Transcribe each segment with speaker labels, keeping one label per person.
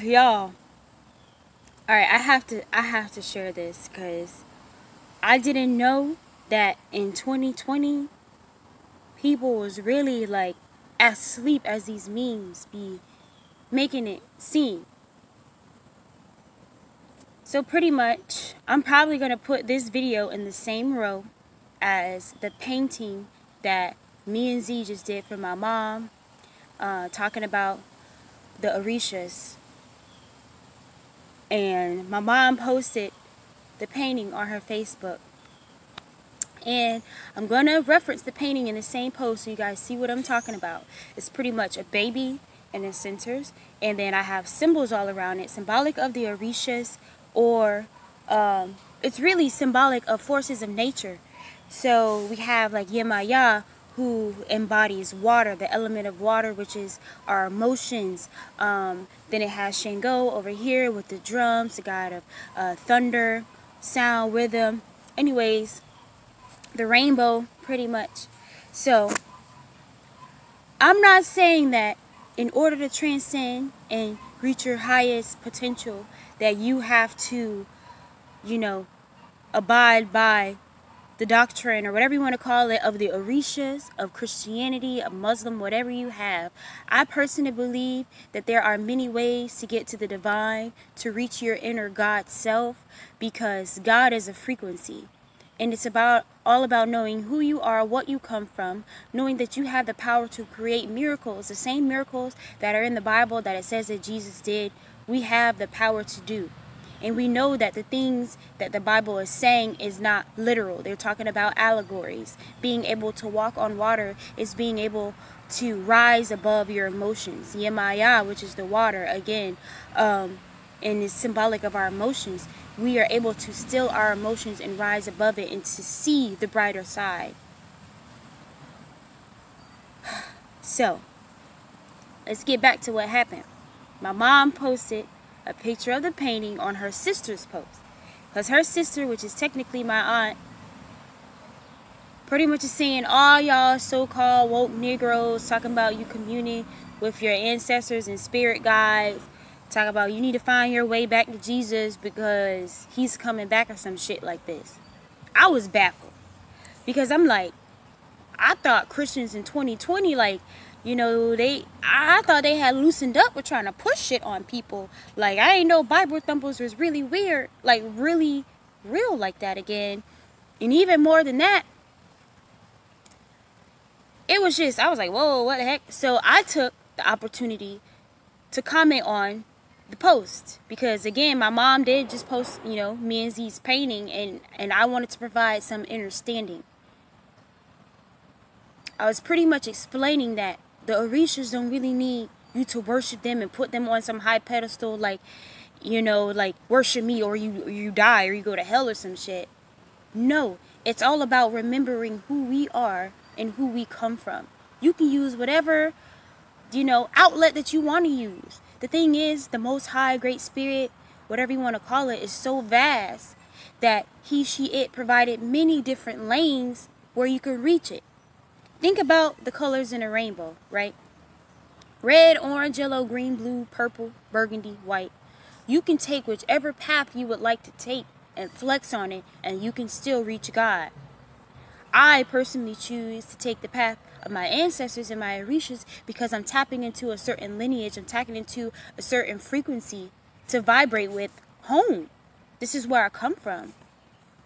Speaker 1: Y'all, all right, I have to share this because I didn't know that in 2020 people was really like as asleep as these memes be making it seem. So pretty much, I'm probably gonna put this video in the same row as the painting that me and Z just did for my mom, talking about the Orishas. And my mom posted the painting on her Facebook. And I'm going to reference the painting in the same post so you guys see what I'm talking about. It's pretty much a baby in the centers. And then I have symbols all around it, symbolic of the Orishas, or it's really symbolic of forces of nature. So we have like Yemaya, who embodies water, the element of water, which is our emotions. Then it has Shango over here with the drums, the god of thunder, sound, rhythm. Anyways, the rainbow, pretty much. So I'm not saying that in order to transcend and reach your highest potential that you have to, abide by the doctrine or whatever you want to call it of the Orishas, of Christianity, of Muslim, whatever you have. I personally believe that there are many ways to get to the divine, to reach your inner God self, because God is a frequency. And it's all about knowing who you are, what you come from, knowing that you have the power to create miracles, the same miracles that are in the Bible that it says that Jesus did, we have the power to do. And we know that the things that the Bible is saying is not literal. They're talking about allegories. Being able to walk on water is being able to rise above your emotions. Yemaya, which is the water, again, and is symbolic of our emotions. We are able to still our emotions and rise above it and to see the brighter side. So, let's get back to what happened. My mom posted a picture of the painting on her sister's post. Because her sister, which is technically my aunt, pretty much is saying all y'all so-called woke Negroes talking about you communing with your ancestors and spirit guides. Talk about you need to find your way back to Jesus because he's coming back or some shit like this. I was baffled. Because I'm like, I thought Christians in 2020, like, I thought they had loosened up with trying to push shit on people. Like, I ain't know Bible thumpers was really weird, like really real like that again. And even more than that, it was just, I was like, whoa, what the heck? So I took the opportunity to comment on the post. Because again, my mom did just post, me and Z's painting, and I wanted to provide some understanding. I was pretty much explaining that the Orishas don't really need you to worship them and put them on some high pedestal like, like worship me or you die or you go to hell or some shit. No, it's all about remembering who we are and who we come from. You can use whatever, outlet that you want to use. The thing is, the Most High, Great Spirit, whatever you want to call it, is so vast that he, she, it provided many different lanes where you can reach it. Think about the colors in a rainbow, right? Red, orange, yellow, green, blue, purple, burgundy, white. You can take whichever path you would like to take and flex on it, and you can still reach God. I personally choose to take the path of my ancestors and my Orishas because I'm tapping into a certain lineage. I'm tapping into a certain frequency to vibrate with home. This is where I come from.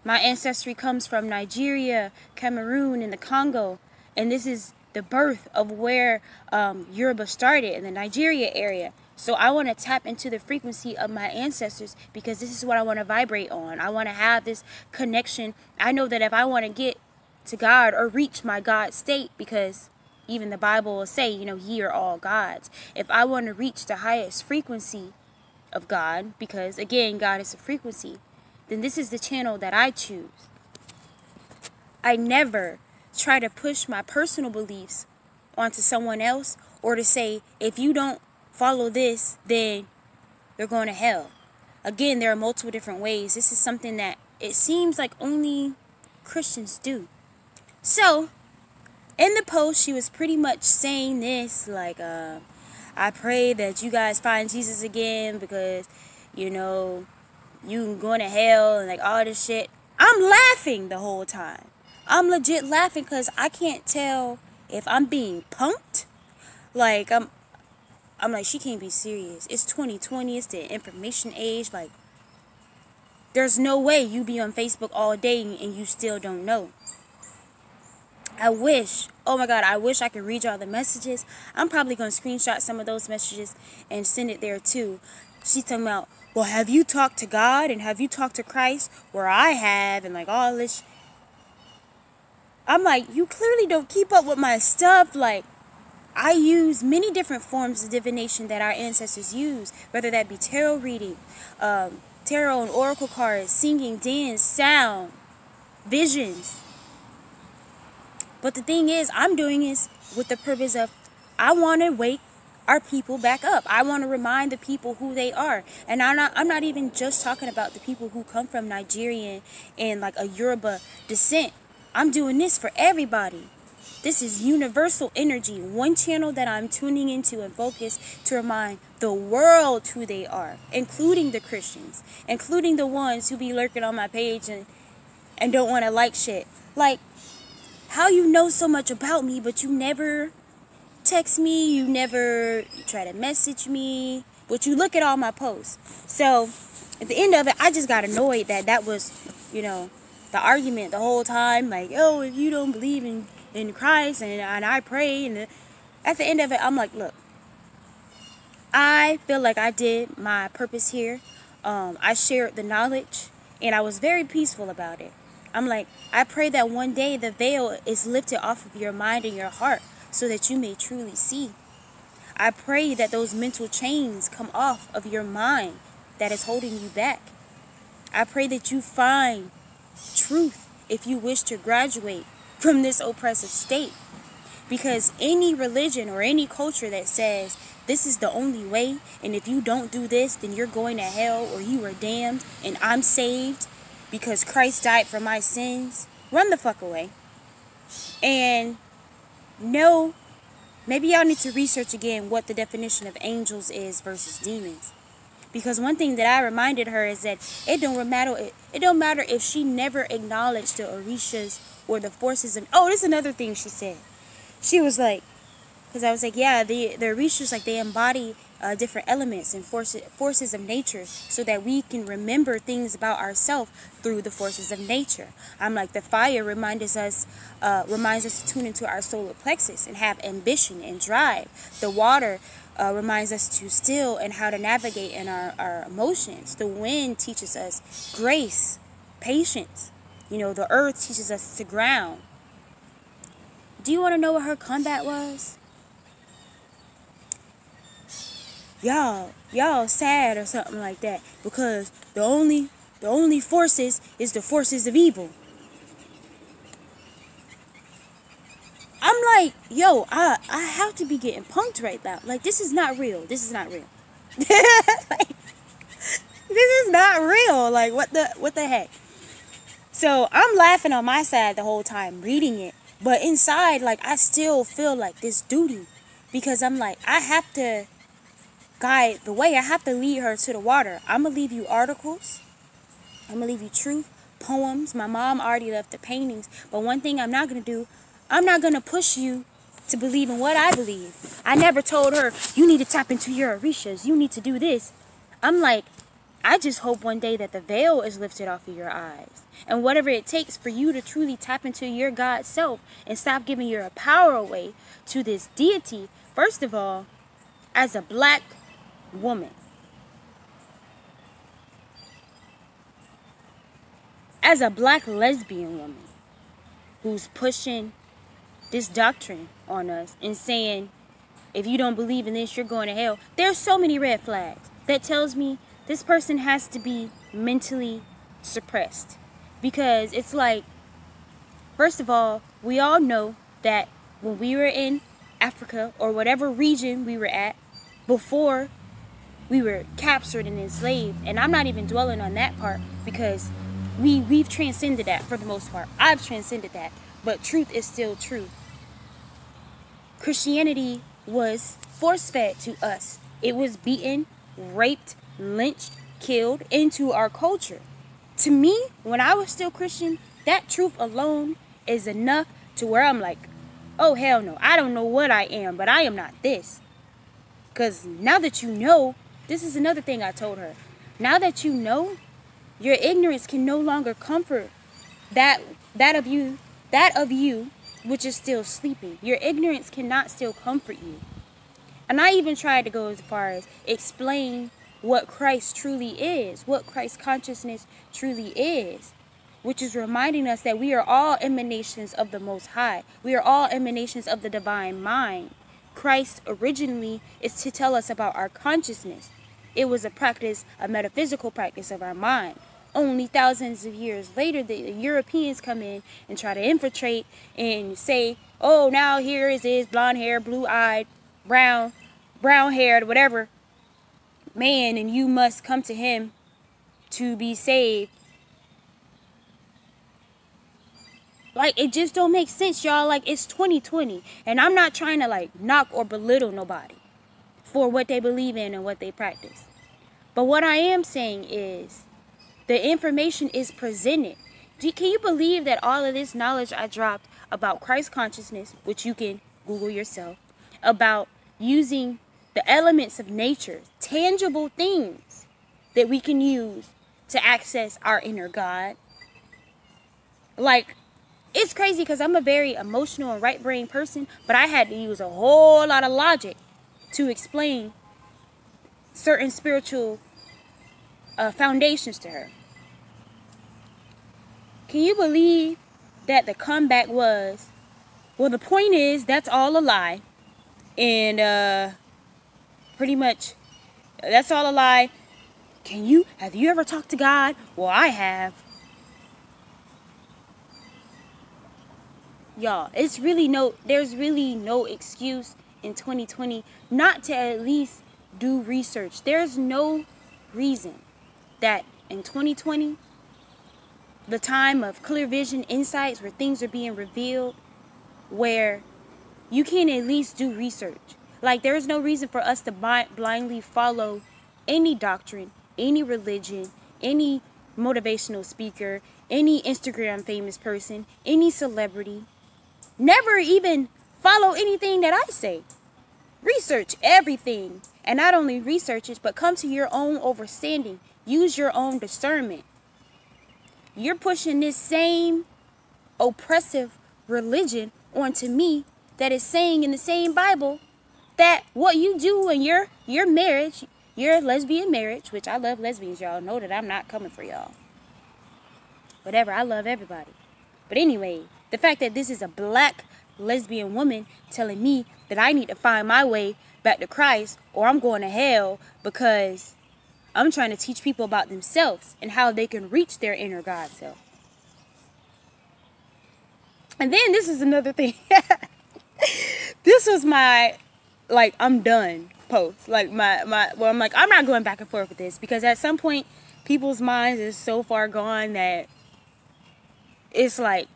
Speaker 1: My ancestry comes from Nigeria, Cameroon, and the Congo. And this is the birth of where Yoruba started in the Nigeria area. So I want to tap into the frequency of my ancestors because this is what I want to vibrate on. I want to have this connection. I know that if I want to get to God or reach my God state, because even the Bible will say, ye are all gods. If I want to reach the highest frequency of God, because again, God is a frequency, then this is the channel that I choose. I never try to push my personal beliefs onto someone else or to say, if you don't follow this, then you're going to hell. Again, there are multiple different ways. This is something that it seems like only Christians do. So, in the post, she was pretty much saying this, like, I pray that you guys find Jesus again because, you know, you going to hell and like all this shit. I'm laughing the whole time. I'm legit laughing because I can't tell if I'm being punked. Like, I'm like, she can't be serious. It's 2020. It's the information age. Like, there's no way you be on Facebook all day and you still don't know. I wish, oh my God, I wish I could read y'all the messages. I'm probably going to screenshot some of those messages and send it there too. She's talking about, well, have you talked to God and have you talked to Christ? Where I have, and like all this. I'm like, you clearly don't keep up with my stuff. Like, I use many different forms of divination that our ancestors use, whether that be tarot reading, tarot and oracle cards, singing, dance, sound, visions. But the thing is, I'm doing this with the purpose of, I want to wake our people back up. I want to remind the people who they are. And I'm not even just talking about the people who come from Nigerian and like a Yoruba descent. I'm doing this for everybody. This is universal energy. One channel that I'm tuning into and focus to remind the world who they are, including the Christians, including the ones who be lurking on my page and don't want to like shit. Like, how you know so much about me, but you never text me, you never try to message me, but you look at all my posts. So, at the end of it, I just got annoyed that was, you know, the argument the whole time. Like, oh, if you don't believe in Christ and I pray, and at the end of it, I'm like, look, I feel like I did my purpose here. I shared the knowledge, and I was very peaceful about it. I'm like, I pray that one day the veil is lifted off of your mind and your heart so that you may truly see. I pray that those mental chains come off of your mind that is holding you back. I pray that you find truth if you wish to graduate from this oppressive state. Because any religion or any culture that says this is the only way, and if you don't do this, then you're going to hell or you are damned and I'm saved because Christ died for my sins, run the fuck away. And no, maybe y'all need to research again what the definition of angels is versus demons. Because one thing that I reminded her is that it don't matter if she never acknowledged the orishas or the forces of... Oh, this is another thing she said. She was like, because I was like, yeah, the orishas, like, they embody different elements and forces of nature so that we can remember things about ourselves through the forces of nature. I'm like, the fire reminds us to tune into our solar plexus and have ambition and drive. The water reminds us to still and how to navigate in our emotions. The wind teaches us grace, patience. You know, the earth teaches us to ground. Do you want to know what her combat was? Y'all sad or something like that because the only forces is the forces of evil. I'm like, yo, I have to be getting punked right now. Like, this is not real. This is not real. Like, this is not real. Like, what the heck? So I'm laughing on my side the whole time reading it, but inside, like, I still feel like this duty because I'm like, I have to guide the way. I have to lead her to the water. I'm going to leave you articles. I'm going to leave you truth, poems. My mom already left the paintings. But one thing I'm not going to do, I'm not going to push you to believe in what I believe. I never told her, you need to tap into your orishas. You need to do this. I'm like, I just hope one day that the veil is lifted off of your eyes. And whatever it takes for you to truly tap into your God self and stop giving your power away to this deity. First of all, as a black woman, as a black lesbian woman who's pushing this doctrine on us and saying, if you don't believe in this, you're going to hell. There's so many red flags that tells me this person has to be mentally suppressed. Because it's like, first of all, we all know that when we were in Africa or whatever region we were at before we were captured and enslaved, and I'm not even dwelling on that part because we've transcended that for the most part. I've transcended that, but truth is still true. Christianity was force-fed to us. It was beaten, raped, lynched, killed into our culture. To me, when I was still Christian, that truth alone is enough to where I'm like, oh, hell no. I don't know what I am, but I am not this. Because now that you know, this is another thing I told her. Now that you know, your ignorance can no longer comfort that of you, which is still sleeping. Your ignorance cannot still comfort you. And I even tried to go as far as explain what Christ truly is, what Christ consciousness truly is, which is reminding us that we are all emanations of the Most High. We are all emanations of the divine mind. Christ originally is to tell us about our consciousness. It was a practice, a metaphysical practice of our mind. Only thousands of years later, the Europeans come in and try to infiltrate and say, oh, now here is his blonde hair, blue-eyed, brown-haired, whatever man, and you must come to him to be saved. Like, it just don't make sense, y'all. Like, it's 2020, and I'm not trying to, like, knock or belittle nobody for what they believe in and what they practice. But what I am saying is, the information is presented. Can you believe that all of this knowledge I dropped about Christ consciousness, which you can Google yourself, about using the elements of nature, tangible things that we can use to access our inner God? Like, it's crazy because I'm a very emotional and right-brained person, but I had to use a whole lot of logic to explain certain spiritual foundations to her. Can you believe that the comeback was, well, the point is, that's all a lie. And pretty much, that's all a lie. Have you ever talked to God? Well, I have. Y'all, there's really no excuse in 2020 not to at least do research. There's no reason that in 2020, the time of clear vision insights where things are being revealed, where you can at least do research. Like, there's no reason for us to blindly follow any doctrine, any religion, any motivational speaker, any Instagram famous person, any celebrity. Never even follow anything that I say. Research everything. And not only research it, but come to your own understanding. Use your own discernment. You're pushing this same oppressive religion onto me that is saying in the same Bible that what you do in your marriage, your lesbian marriage, which I love lesbians, y'all know that I'm not coming for y'all. Whatever, I love everybody. But anyway, the fact that this is a black lesbian woman telling me that I need to find my way back to Christ or I'm going to hell because I'm trying to teach people about themselves and how they can reach their inner God self. And then this is another thing. This was my, like, I'm done post. Like, well, I'm like, I'm not going back and forth with this because at some point, people's minds is so far gone that it's like,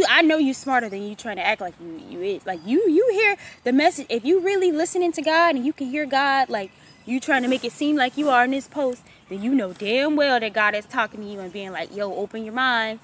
Speaker 1: I know you smarter than you trying to act like you is. Like, you hear the message. If you really listening to God and you can hear God, like, you trying to make it seem like you are in this post, then you know damn well that God is talking to you and being like, yo, open your mind.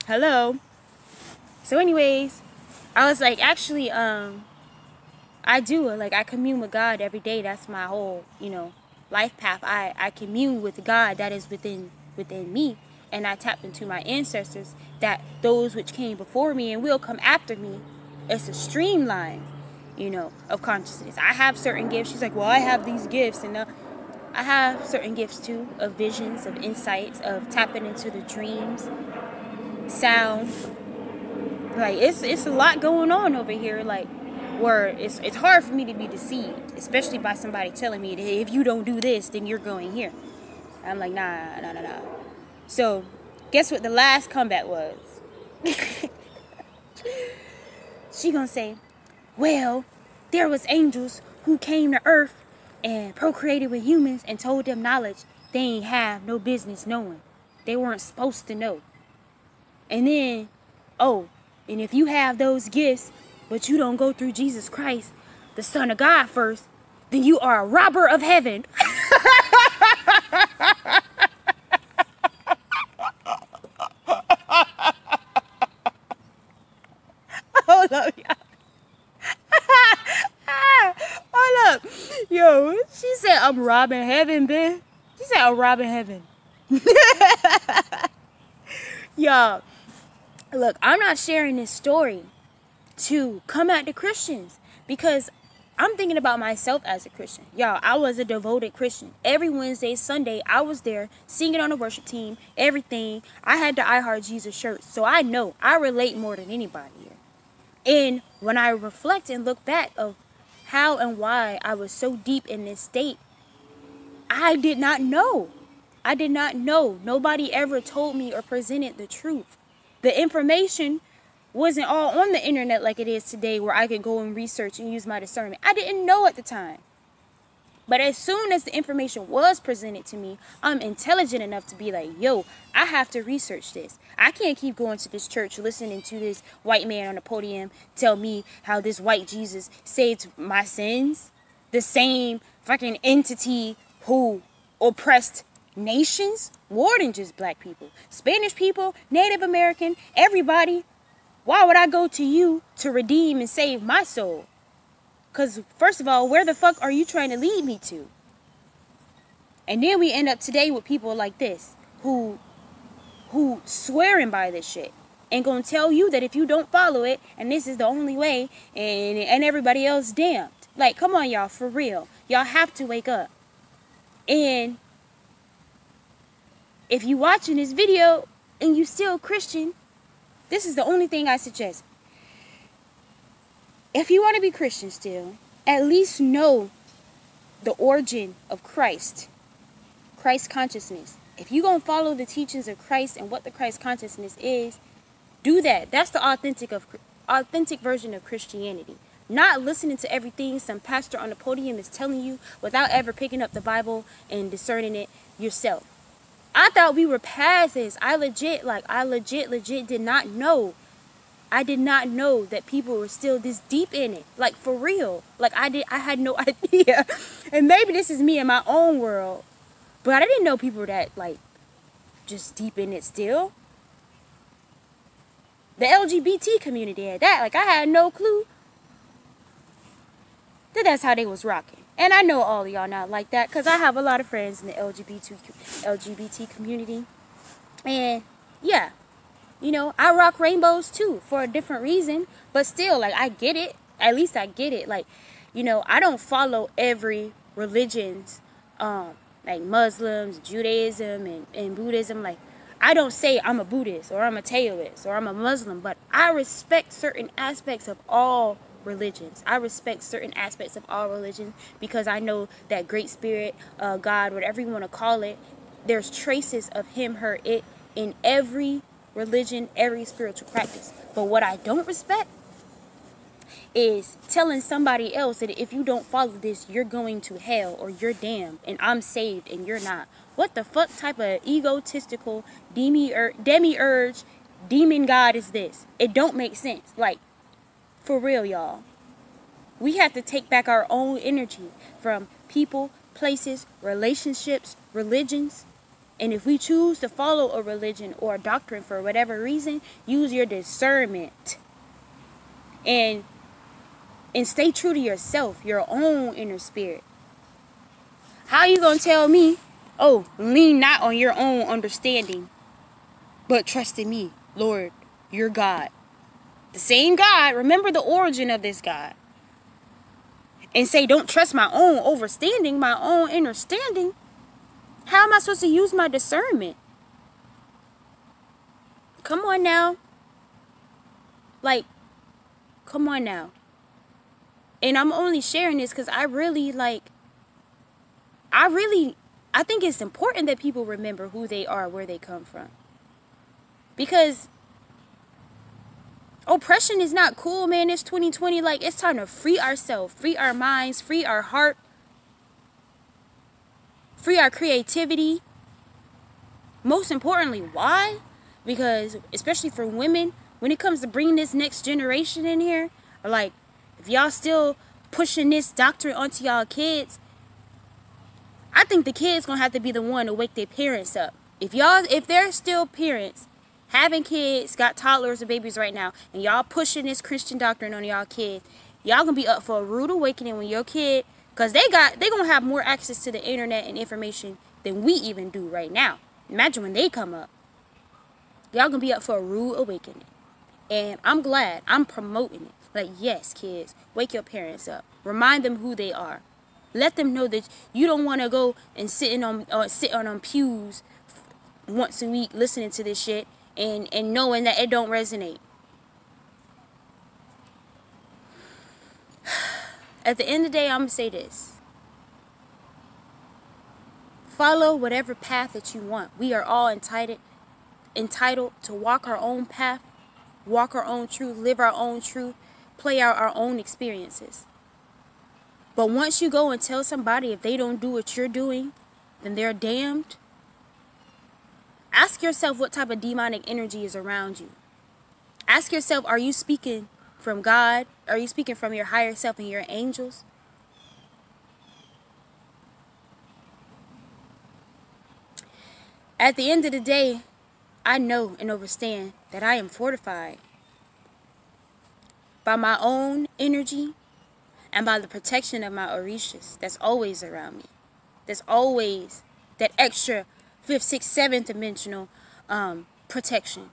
Speaker 1: Hello. So anyways, I was like, actually, I do, like, I commune with God every day. That's my whole, life path. I commune with God that is within me. And I tapped into my ancestors, that those which came before me and will come after me. It's a streamline, of consciousness. I have certain gifts. She's like, well, I have these gifts. And I have certain gifts too, of visions, of insights, of tapping into the dreams, sound. Like, it's a lot going on over here, like, where it's hard for me to be deceived, especially by somebody telling me that if you don't do this, then you're going here. I'm like, nah. So, guess what the last comeback was? She gonna say, well, there was angels who came to earth and procreated with humans and told them knowledge they ain't have no business knowing. They weren't supposed to know. And then, and if you have those gifts, but you don't go through Jesus Christ, the Son of God first, then you are a robber of heaven. Hold up, y'all. Hold up. Yo, she said I'm robbing heaven, bitch. She said I'm robbing heaven. Y'all, look, I'm not sharing this story to come at the Christians because I'm thinking about myself as a Christian. Y'all, I was a devoted Christian. Every Wednesday, Sunday, I was there singing on the worship team, everything. I had the I Heart Jesus shirt, so I know I relate more than anybody here. And when I reflect and look back of how and why I was so deep in this state, I did not know. I did not know. Nobody ever told me or presented the truth. The information wasn't all on the internet like it is today where I could go and research and use my discernment. I didn't know at the time. But as soon as the information was presented to me, I'm intelligent enough to be like, yo, I have to research this. I can't keep going to this church listening to this white man on the podium tell me how this white Jesus saved my sins. The same fucking entity who oppressed nations, more than just black people, Spanish people, Native American, everybody. Why would I go to you to redeem and save my soul? Because first of all, where the fuck are you trying to lead me to? And then we end up today with people like this who swearing by this shit and gonna tell you that if you don't follow it and this is the only way and everybody else damned. Like, come on, y'all, for real. Y'all have to wake up. And if you watching this video and you still Christian, this is the only thing I suggest. If you want to be Christian still, at least know the origin of Christ consciousness. If you're going to follow the teachings of Christ and what the Christ consciousness is, do that. That's the authentic version of Christianity. Not listening to everything some pastor on the podium is telling you without ever picking up the Bible and discerning it yourself. I thought we were past this. I legit did not know. I did not know that people were still this deep in it. Like, for real. Like, I had no idea. And maybe this is me in my own world. But I didn't know people were that, like, just deep in it still. The LGBT community had that. Like, I had no clue that that's how they was rocking. And I know all of y'all not like that because I have a lot of friends in the LGBT community. And, yeah. You know, I rock rainbows too for a different reason. But still, like, I get it. At least I get it. Like, you know, I don't follow every religion's, like Muslims, Judaism, and Buddhism. Like, I don't say I'm a Buddhist or I'm a Taoist or I'm a Muslim. But I respect certain aspects of all religions. I respect certain aspects of all religions because I know that Great Spirit, God, whatever you want to call it, there's traces of him, her, it in every religion, every spiritual practice. But what I don't respect is telling somebody else that if you don't follow this, you're going to hell or you're damned and I'm saved and you're not. What the fuck type of egotistical demiurge demon god is this? It don't make sense. Like, for real, y'all. We have to take back our own energy from people, places, relationships, religions. And if we choose to follow a religion or a doctrine for whatever reason, use your discernment. And stay true to yourself, your own inner spirit. How are you going to tell me, oh, lean not on your own understanding, but trust in me, Lord, your God. The same God, remember the origin of this God. And say, don't trust my own understanding, my own understanding. How am I supposed to use my discernment? Come on now. Like, come on now. And I'm only sharing this because I think it's important that people remember who they are, where they come from. Because oppression is not cool, man. It's 2020. Like, it's time to free ourselves, free our minds, free our heart, free our creativity. Most importantly, why? Because, especially for women, when it comes to bringing this next generation in here, like, if y'all still pushing this doctrine onto y'all kids, I think the kids gonna have to be the one to wake their parents up. If they're still parents, having kids, got toddlers and babies right now, and y'all pushing this Christian doctrine on y'all kids, y'all gonna be up for a rude awakening when your kid, cause they gonna have more access to the internet and information than we even do right now. Imagine when they come up. Y'all gonna be up for a rude awakening. And I'm glad. I'm promoting it. Like, yes, kids, wake your parents up. Remind them who they are. Let them know that you don't want to go and sit on pews once a week listening to this shit and knowing that it don't resonate. At the end of the day, I'm going to say this. Follow whatever path that you want. We are all entitled to walk our own path, walk our own truth, live our own truth, play out our own experiences. But once you go and tell somebody if they don't do what you're doing, then they're damned. Ask yourself what type of demonic energy is around you. Ask yourself, are you speaking from God? Are you speaking from your higher self and your angels? At the end of the day, I know and understand that I am fortified by my own energy and by the protection of my Orishas that's always around me. That's always that extra 5th, 6th, 7th dimensional protection.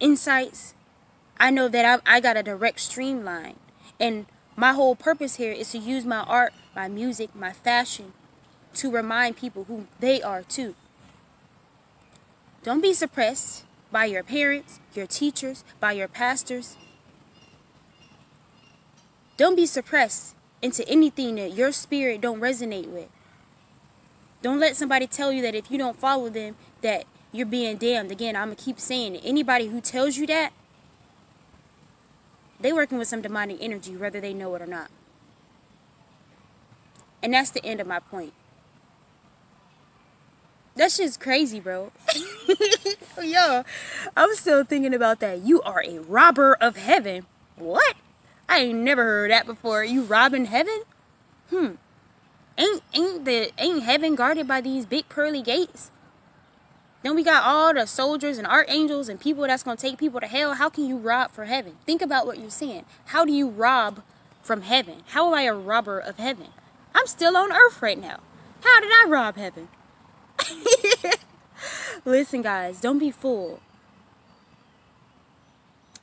Speaker 1: Insights. I know that I got a direct streamline. And my whole purpose here is to use my art, my music, my fashion to remind people who they are too. Don't be suppressed by your parents, your teachers, by your pastors. Don't be suppressed into anything that your spirit don't resonate with. Don't let somebody tell you that if you don't follow them, that you're being damned. Again, I'm going to keep saying it. Anybody who tells you that, they working with some demonic energy, whether they know it or not. And that's the end of my point. That shit's crazy, bro. Yo, I'm still thinking about that. You are a robber of heaven. What? I ain't never heard that before. You robbing heaven? Ain't heaven guarded by these big pearly gates? Then we got all the soldiers and archangels and people that's gonna take people to hell. How can you rob for heaven? Think about what you're saying. How do you rob from heaven? How am I a robber of heaven? I'm still on earth right now. How did I rob heaven? Listen, guys, don't be fooled.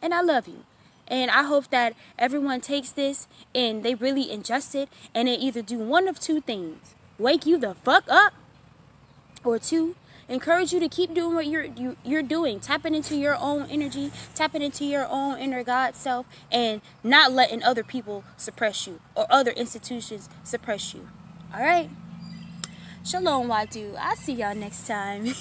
Speaker 1: And I love you. And I hope that everyone takes this and they really ingest it and they either do one of two things. Wake you the fuck up. Or two, encourage you to keep doing what you're doing. Tapping into your own energy. Tapping into your own inner God self. And not letting other people suppress you. Or other institutions suppress you. Alright? Shalom, Wadu. I'll see y'all next time.